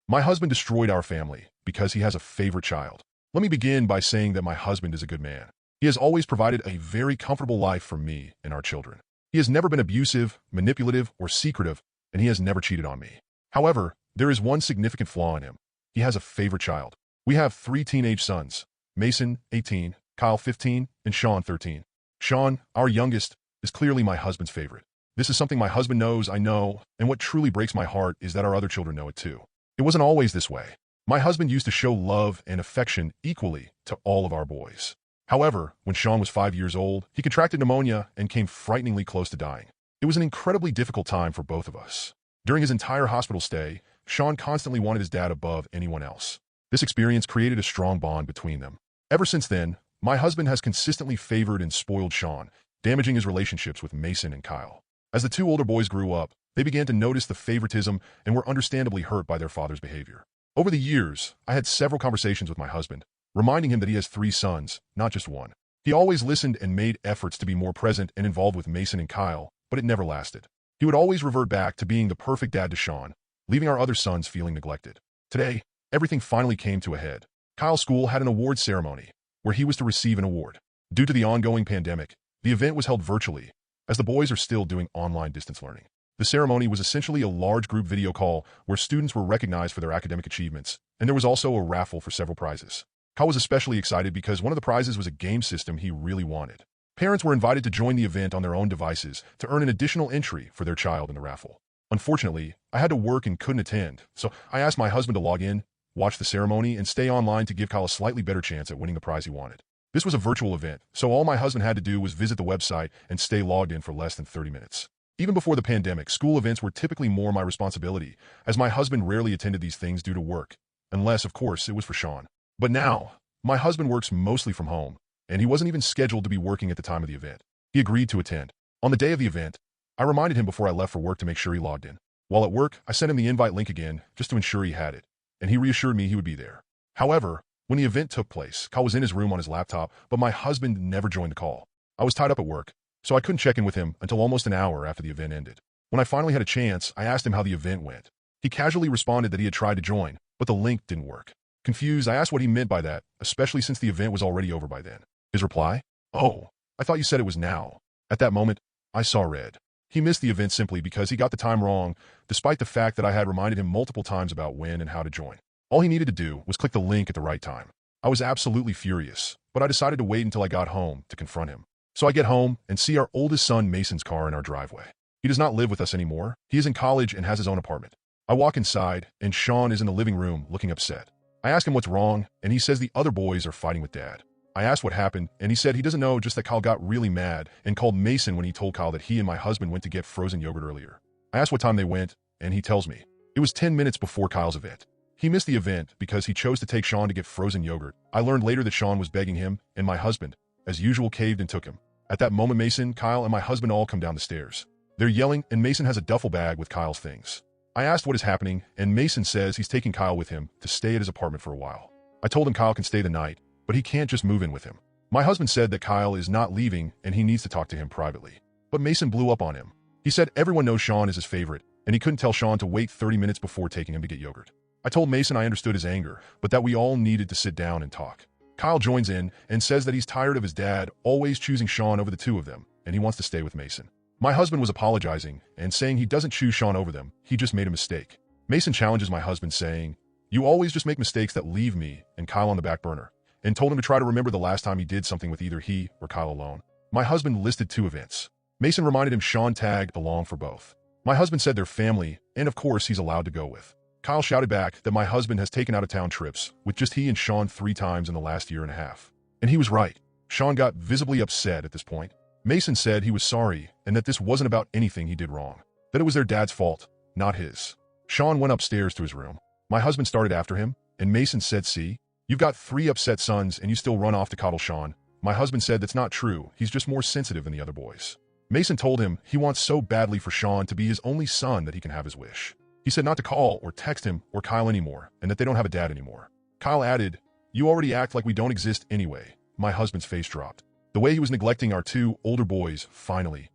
My husband destroyed our family because he has a favorite child. Let me begin by saying that my husband is a good man. He has always provided a very comfortable life for me and our children. He has never been abusive, manipulative, or secretive, and he has never cheated on me. However, there is one significant flaw in him. He has a favorite child. We have 3 teenage sons: Mason, 18, Kyle, 15, and Sean, 13. Sean, our youngest, is clearly my husband's favorite. This is something my husband knows, I know, and what truly breaks my heart is that our other children know it too. It wasn't always this way. My husband used to show love and affection equally to all of our boys. However, when Sean was 5 years old, he contracted pneumonia and came frighteningly close to dying. It was an incredibly difficult time for both of us. During his entire hospital stay, Sean constantly wanted his dad above anyone else. This experience created a strong bond between them. Ever since then, my husband has consistently favored and spoiled Sean, damaging his relationships with Mason and Kyle. As the 2 older boys grew up, they began to notice the favoritism and were understandably hurt by their father's behavior. Over the years, I had several conversations with my husband, reminding him that he has 3 sons, not just one. He always listened and made efforts to be more present and involved with Mason and Kyle, but it never lasted. He would always revert back to being the perfect dad to Sean, leaving our other sons feeling neglected. Today, everything finally came to a head. Kyle's school had an award ceremony, where he was to receive an award. Due to the ongoing pandemic, the event was held virtually, as the boys are still doing online distance learning. The ceremony was essentially a large group video call where students were recognized for their academic achievements, and there was also a raffle for several prizes. Kyle was especially excited because one of the prizes was a game system he really wanted. Parents were invited to join the event on their own devices to earn an additional entry for their child in the raffle. Unfortunately, I had to work and couldn't attend, so I asked my husband to log in, watch the ceremony, and stay online to give Kyle a slightly better chance at winning the prize he wanted. This was a virtual event, so all my husband had to do was visit the website and stay logged in for less than 30 minutes. Even before the pandemic, school events were typically more my responsibility, as my husband rarely attended these things due to work, unless, of course, it was for Sean. But now, my husband works mostly from home, and he wasn't even scheduled to be working at the time of the event. He agreed to attend. On the day of the event, I reminded him before I left for work to make sure he logged in. While at work, I sent him the invite link again, just to ensure he had it, and he reassured me he would be there. However, when the event took place, Kyle was in his room on his laptop, but my husband never joined the call. I was tied up at work, so I couldn't check in with him until almost an hour after the event ended. When I finally had a chance, I asked him how the event went. He casually responded that he had tried to join, but the link didn't work. Confused, I asked what he meant by that, especially since the event was already over by then. His reply? "Oh, I thought you said it was now." At that moment, I saw red. He missed the event simply because he got the time wrong, despite the fact that I had reminded him multiple times about when and how to join. All he needed to do was click the link at the right time. I was absolutely furious, but I decided to wait until I got home to confront him. So I get home and see our oldest son Mason's car in our driveway. He does not live with us anymore. He is in college and has his own apartment. I walk inside, and Sean is in the living room looking upset. I ask him what's wrong, and he says the other boys are fighting with Dad. I asked what happened, and he said he doesn't know, just that Kyle got really mad and called Mason when he told Kyle that he and my husband went to get frozen yogurt earlier. I asked what time they went, and he tells me. It was 10 minutes before Kyle's event. He missed the event because he chose to take Sean to get frozen yogurt. I learned later that Sean was begging him, and my husband, as usual, caved and took him. At that moment, Mason, Kyle, and my husband all come down the stairs. They're yelling, and Mason has a duffel bag with Kyle's things. I asked what is happening, and Mason says he's taking Kyle with him to stay at his apartment for a while. I told him Kyle can stay the night, but he can't just move in with him. My husband said that Kyle is not leaving and he needs to talk to him privately. But Mason blew up on him. He said everyone knows Sean is his favorite, and he couldn't tell Sean to wait 30 minutes before taking him to get yogurt. I told Mason I understood his anger, but that we all needed to sit down and talk. Kyle joins in and says that he's tired of his dad always choosing Sean over the 2 of them, and he wants to stay with Mason. My husband was apologizing and saying he doesn't choose Sean over them, he just made a mistake. Mason challenges my husband, saying, "You always just make mistakes that leave me and Kyle on the back burner," and told him to try to remember the last time he did something with either he or Kyle alone. My husband listed 2 events. Mason reminded him Sean tagged along for both. My husband said they're family, and of course he's allowed to go with. Kyle shouted back that my husband has taken out-of-town trips with just he and Sean 3 times in the last year and a half. And he was right. Sean got visibly upset at this point. Mason said he was sorry and that this wasn't about anything he did wrong, that it was their dad's fault, not his. Sean went upstairs to his room. My husband started after him, and Mason said, "See, you've got 3 upset sons and you still run off to coddle Sean." My husband said that's not true, he's just more sensitive than the other boys. Mason told him he wants so badly for Sean to be his only son that he can have his wish. He said not to call or text him or Kyle anymore, and that they don't have a dad anymore. Kyle added, "You already act like we don't exist anyway." My husband's face dropped. The way he was neglecting our 2 older boys finally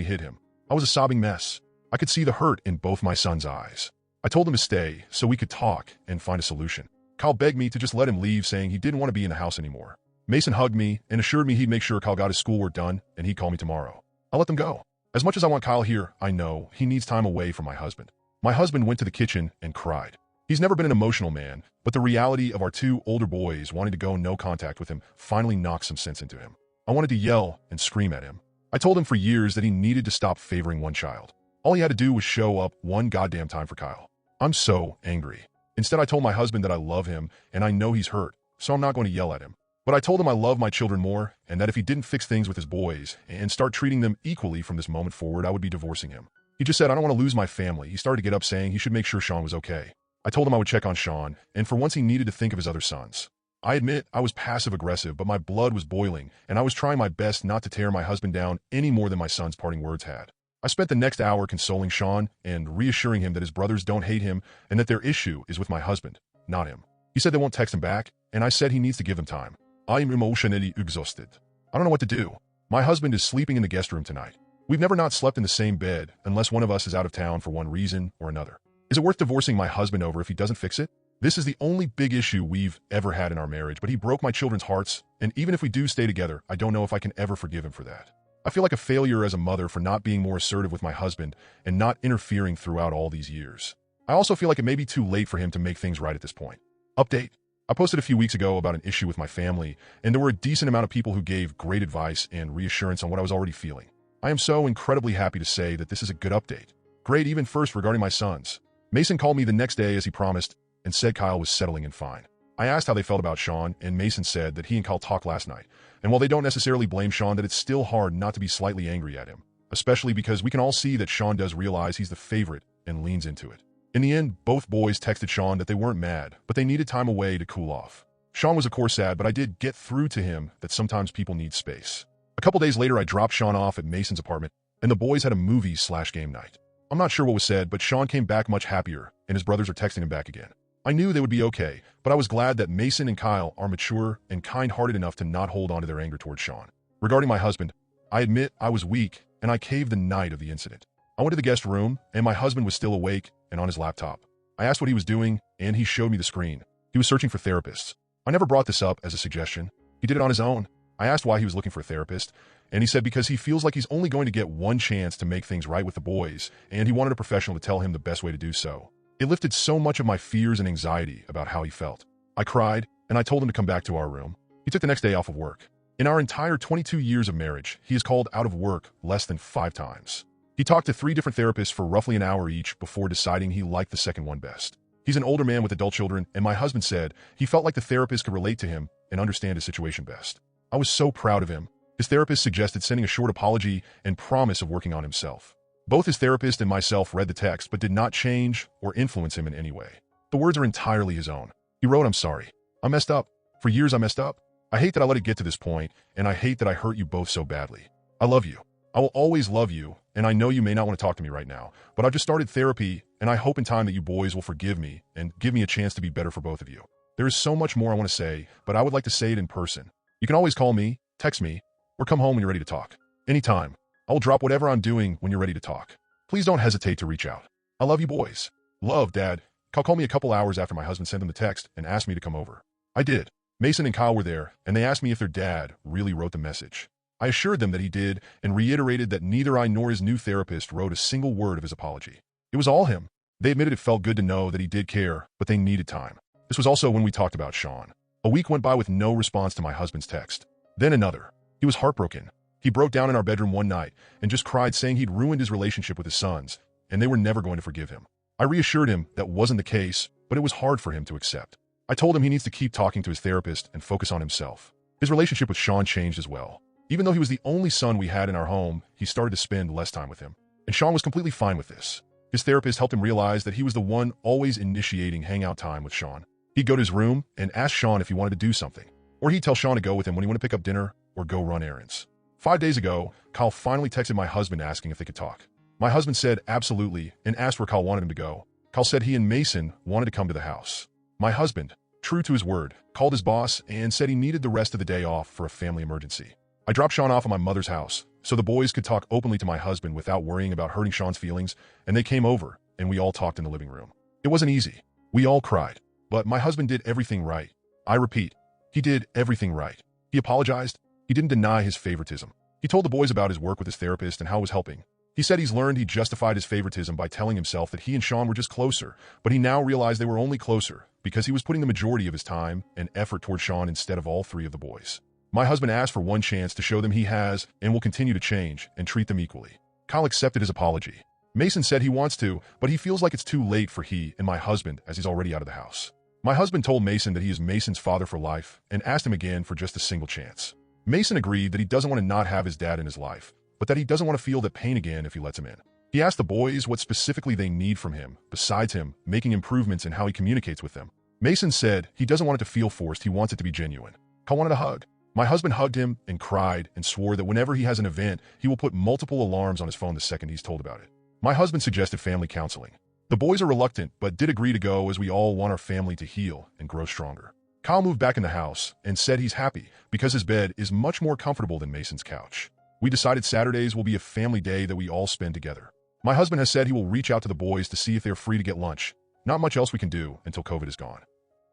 hit him. I was a sobbing mess. I could see the hurt in both my son's eyes. I told him to stay so we could talk and find a solution. Kyle begged me to just let him leave, saying he didn't want to be in the house anymore. Mason hugged me and assured me he'd make sure Kyle got his schoolwork done and he'd call me tomorrow. I let them go. As much as I want Kyle here, I know he needs time away from my husband. My husband went to the kitchen and cried. He's never been an emotional man, but the reality of our two older boys wanting to go no contact with him finally knocked some sense into him. I wanted to yell and scream at him. I told him for years that he needed to stop favoring one child. All he had to do was show up one goddamn time for Kyle. I'm so angry. Instead, I told my husband that I love him and I know he's hurt, so I'm not going to yell at him. But I told him I love my children more and that if he didn't fix things with his boys and start treating them equally from this moment forward, I would be divorcing him. He just said, I don't want to lose my family. He started to get up saying he should make sure Sean was okay. I told him I would check on Sean, and for once he needed to think of his other sons. I admit I was passive-aggressive, but my blood was boiling, and I was trying my best not to tear my husband down any more than my son's parting words had. I spent the next hour consoling Sean and reassuring him that his brothers don't hate him and that their issue is with my husband, not him. He said they won't text him back, and I said he needs to give them time. I am emotionally exhausted. I don't know what to do. My husband is sleeping in the guest room tonight. We've never not slept in the same bed unless one of us is out of town for one reason or another. Is it worth divorcing my husband over if he doesn't fix it? This is the only big issue we've ever had in our marriage, but he broke my children's hearts, and even if we do stay together, I don't know if I can ever forgive him for that. I feel like a failure as a mother for not being more assertive with my husband and not interfering throughout all these years. I also feel like it may be too late for him to make things right at this point. Update. I posted a few weeks ago about an issue with my family, and there were a decent amount of people who gave great advice and reassurance on what I was already feeling. I am so incredibly happy to say that this is a good update. Great, even first regarding my sons. Mason called me the next day as he promised and said Kyle was settling in fine. I asked how they felt about Sean, and Mason said that he and Kyle talked last night. And while they don't necessarily blame Sean, that it's still hard not to be slightly angry at him, especially because we can all see that Sean does realize he's the favorite and leans into it. In the end, both boys texted Sean that they weren't mad, but they needed time away to cool off. Sean was of course sad, but I did get through to him that sometimes people need space. A couple days later, I dropped Sean off at Mason's apartment, and the boys had a movie/game night. I'm not sure what was said, but Sean came back much happier, and his brothers are texting him back again. I knew they would be okay, but I was glad that Mason and Kyle are mature and kind-hearted enough to not hold on to their anger towards Sean. Regarding my husband, I admit I was weak, and I caved the night of the incident. I went to the guest room, and my husband was still awake and on his laptop. I asked what he was doing, and he showed me the screen. He was searching for therapists. I never brought this up as a suggestion. He did it on his own. I asked why he was looking for a therapist, and he said because he feels like he's only going to get one chance to make things right with the boys, and he wanted a professional to tell him the best way to do so. It lifted so much of my fears and anxiety about how he felt. I cried, and I told him to come back to our room. He took the next day off of work. In our entire 22 years of marriage, he has called out of work less than 5 times. He talked to 3 different therapists for roughly an hour each before deciding he liked the second one best. He's an older man with adult children, and my husband said he felt like the therapist could relate to him and understand his situation best. I was so proud of him. His therapist suggested sending a short apology and promise of working on himself. Both his therapist and myself read the text but did not change or influence him in any way. The words are entirely his own. He wrote, "I'm sorry. I messed up. For years I messed up. I hate that I let it get to this point, and I hate that I hurt you both so badly. I love you. I will always love you, and I know you may not want to talk to me right now, but I've just started therapy, and I hope in time that you boys will forgive me and give me a chance to be better for both of you. There is so much more I want to say, but I would like to say it in person. You can always call me, text me, or come home when you're ready to talk. Anytime. I will drop whatever I'm doing when you're ready to talk. Please don't hesitate to reach out. I love you boys. Love, Dad." Kyle called me a couple hours after my husband sent him the text and asked me to come over. I did. Mason and Kyle were there, and they asked me if their dad really wrote the message. I assured them that he did and reiterated that neither I nor his new therapist wrote a single word of his apology. It was all him. They admitted it felt good to know that he did care, but they needed time. This was also when we talked about Sean. A week went by with no response to my husband's text. Then another. He was heartbroken. He broke down in our bedroom one night and just cried, saying he'd ruined his relationship with his sons, and they were never going to forgive him. I reassured him that wasn't the case, but it was hard for him to accept. I told him he needs to keep talking to his therapist and focus on himself. His relationship with Sean changed as well. Even though he was the only son we had in our home, he started to spend less time with him. And Sean was completely fine with this. His therapist helped him realize that he was the one always initiating hangout time with Sean. He'd go to his room and ask Sean if he wanted to do something, or he'd tell Sean to go with him when he wanted to pick up dinner or go run errands. 5 days ago, Kyle finally texted my husband asking if they could talk. My husband said absolutely and asked where Kyle wanted him to go. Kyle said he and Mason wanted to come to the house. My husband, true to his word, called his boss and said he needed the rest of the day off for a family emergency. I dropped Sean off at my mother's house so the boys could talk openly to my husband without worrying about hurting Sean's feelings, and they came over and we all talked in the living room. It wasn't easy. We all cried. But my husband did everything right. I repeat, he did everything right. He apologized. He didn't deny his favoritism. He told the boys about his work with his therapist and how it was helping. He said he's learned he justified his favoritism by telling himself that he and Sean were just closer, but he now realized they were only closer because he was putting the majority of his time and effort toward Sean instead of all three of the boys. My husband asked for one chance to show them he has and will continue to change and treat them equally. Kyle accepted his apology. Mason said he wants to, but he feels like it's too late for he and my husband as he's already out of the house. My husband told Mason that he is Mason's father for life and asked him again for just a single chance. Mason agreed that he doesn't want to not have his dad in his life, but that he doesn't want to feel that pain again if he lets him in. He asked the boys what specifically they need from him, besides him making improvements in how he communicates with them. Mason said he doesn't want it to feel forced, he wants it to be genuine. Kyle wanted a hug. My husband hugged him and cried and swore that whenever he has an event, he will put multiple alarms on his phone the second he's told about it. My husband suggested family counseling. The boys are reluctant, but did agree to go as we all want our family to heal and grow stronger. Kyle moved back in the house and said he's happy because his bed is much more comfortable than Mason's couch. We decided Saturdays will be a family day that we all spend together. My husband has said he will reach out to the boys to see if they're free to get lunch. Not much else we can do until COVID is gone.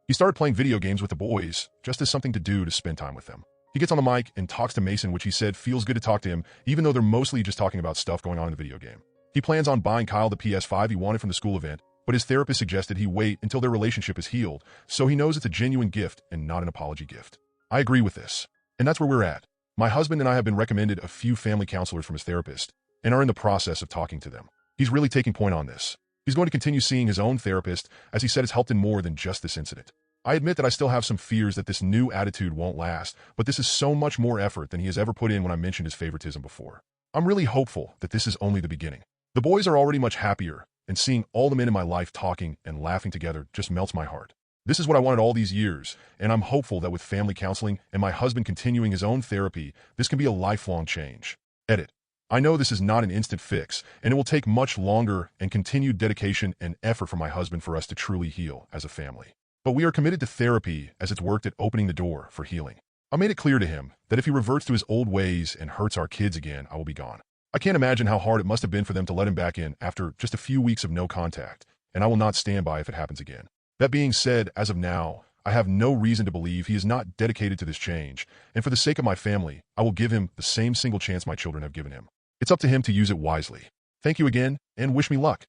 He started playing video games with the boys, just as something to do to spend time with them. He gets on the mic and talks to Mason, which he said feels good to talk to him, even though they're mostly just talking about stuff going on in the video game. He plans on buying Kyle the PS5 he wanted from the school event, but his therapist suggested he wait until their relationship is healed, so he knows it's a genuine gift and not an apology gift. I agree with this, and that's where we're at. My husband and I have been recommended a few family counselors from his therapist, and are in the process of talking to them. He's really taking point on this. He's going to continue seeing his own therapist, as he said it's helped him more than just this incident. I admit that I still have some fears that this new attitude won't last, but this is so much more effort than he has ever put in when I mentioned his favoritism before. I'm really hopeful that this is only the beginning. The boys are already much happier, and seeing all the men in my life talking and laughing together just melts my heart. This is what I wanted all these years, and I'm hopeful that with family counseling and my husband continuing his own therapy, this can be a lifelong change. Edit. I know this is not an instant fix, and it will take much longer and continued dedication and effort from my husband for us to truly heal as a family. But we are committed to therapy as it's worked at opening the door for healing. I made it clear to him that if he reverts to his old ways and hurts our kids again, I will be gone. I can't imagine how hard it must have been for them to let him back in after just a few weeks of no contact, and I will not stand by if it happens again. That being said, as of now, I have no reason to believe he is not dedicated to this change, and for the sake of my family, I will give him the same single chance my children have given him. It's up to him to use it wisely. Thank you again, and wish me luck.